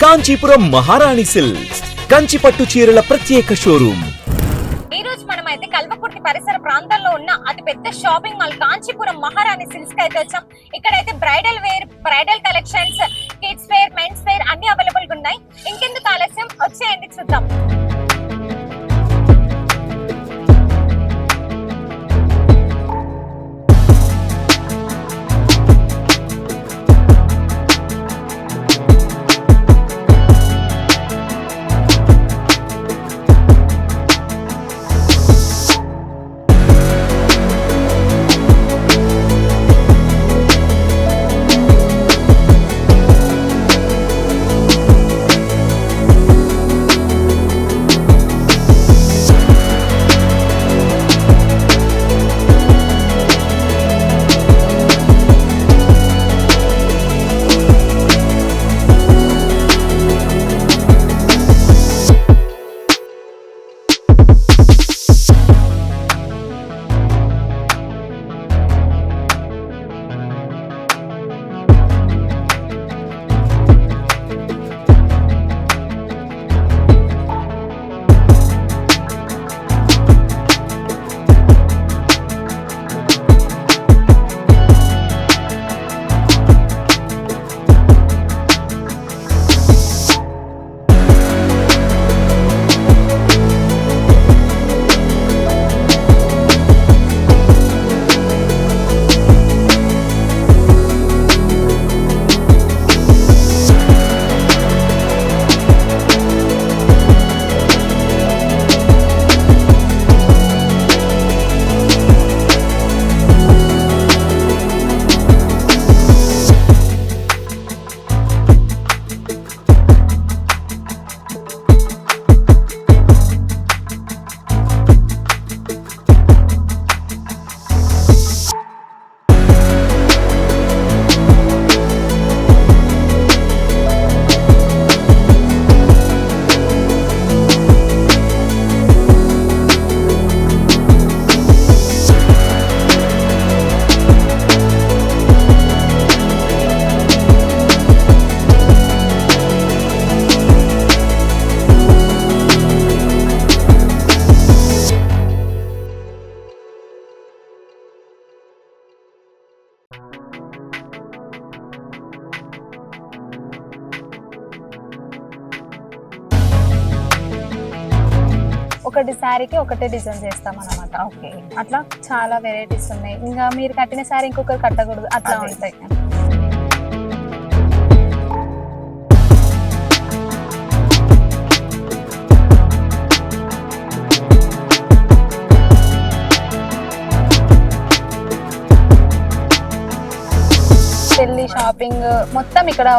కాంచీపురం మహారాణి సిల్క్స్ కంచి పట్టు చీరల ప్రత్యేక షోరూమ్. ఈ రోజు మనమైతే కల్వకుర్తి పరిసర ప్రాంతాల్లో ఉన్న అతి పెద్ద షాపింగ్ మాల్ కాంచీపురం మహారాణి సిల్క్స్ కి అయితే వచ్చాం. ఇక్కడైతే bridal wear, bridal collections, kids wear, men's wear అన్ని అవైలబుల్ గా ఉన్నాయి. ఇంకెందుకు ఆలస్యం, వచ్చేయండి చూద్దాం. ఒకటి శారీకి ఒకటే డిజైన్ చేస్తాం అన్నమాట. ఓకే, అట్లా చాలా వెరైటీస్ ఉన్నాయి. ఇంకా మీరు కట్టిన శారీ ఇంకొకరు కట్టకూడదు, అట్లా ఉంటాయి. పెళ్లి షాపింగ్ మొత్తం ఇక్కడ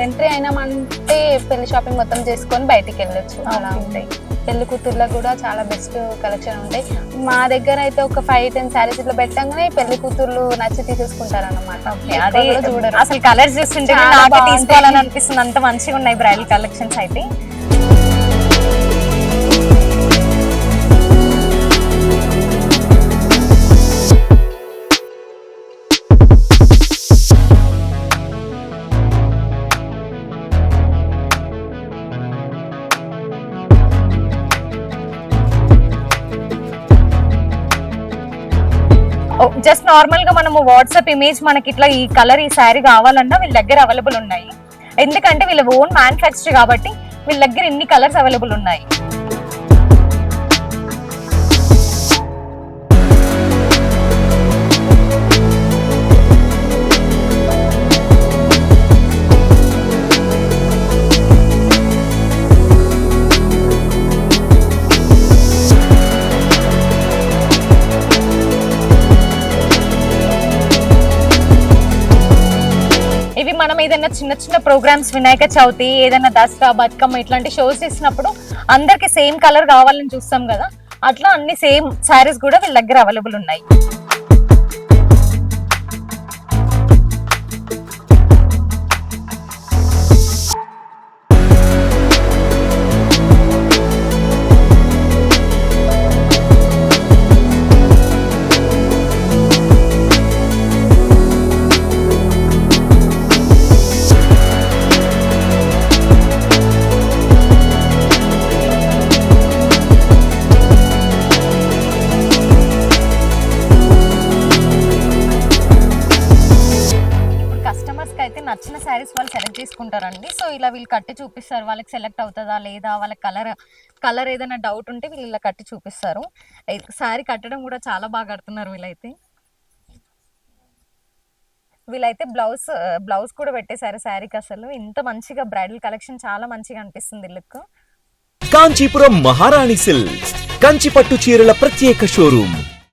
ఎంట్రీ అయినామంటే పెళ్లి షాపింగ్ మొత్తం చేసుకొని బయటికి వెళ్ళొచ్చు, అలా ఉంటాయి. పెళ్లి కూతుర్లకు కూడా చాలా బెస్ట్ కలెక్షన్ ఉంటాయి. మా దగ్గర అయితే ఒక 5-10 శారీస్ ఇట్లా పెట్టంగానే పెళ్లి కూతుర్లు నచ్చి తీసేసుకుంటారు అన్నమాట. అదే చూడరు, అసలు కలర్స్ చూస్తుంటే తీసుకోవాలని అనిపిస్తుంది, అంత మంచిగా ఉన్నాయి బ్రైడల్ కలెక్షన్స్ అయితే. జస్ట్ నార్మల్ గా మనము వాట్సాప్ ఇమేజ్ మనకి ఇట్లా ఈ కలర్ ఈ శారీ కావాలన్నా వీళ్ళ దగ్గర అవైలబుల్ ఉన్నాయి. ఎందుకంటే వీళ్ళ ఓన్ మ్యానుఫ్యాక్చర్ కాబట్టి వీళ్ళ దగ్గర ఇన్ని కలర్స్ అవైలబుల్ ఉన్నాయి. మనం ఏదైనా చిన్న చిన్న ప్రోగ్రామ్స్, వినాయక చవితి, ఏదైనా దసరా, బతుకమ్మ ఇట్లాంటి షోస్ చేసినప్పుడు అందరికి సేమ్ కలర్ కావాలని చూస్తాం కదా, అట్లా అన్ని సేమ్ శారీస్ కూడా వీళ్ళ దగ్గర అవైలబుల్ ఉన్నాయి. నచ్చిన శారీస్ వాళ్ళు సెలెక్ట్ చేసుకుంటారండి. సో ఇలా వీళ్ళు కట్టి చూపిస్తారు, వాళ్ళకి సెలెక్ట్ అవుతుందా లేదా, వాళ్ళ కలర్ ఏదైనా డౌట్ ఉంటే వీళ్ళు ఇలా కట్టి చూపిస్తారు. శారీ కట్టడం కూడా చాలా బాగా కడుతున్నారు వీళ్ళైతే బ్లౌజ్ కూడా పెట్టేశారు శారీకి. అసలు ఇంత మంచిగా బ్రైడల్ కలెక్షన్ చాలా మంచిగా అనిపిస్తుంది లుక్. కాంచీపురం మహారాణి సిల్క్స్ కంచి పట్టు చీరల ప్రత్యేక షోరూమ్.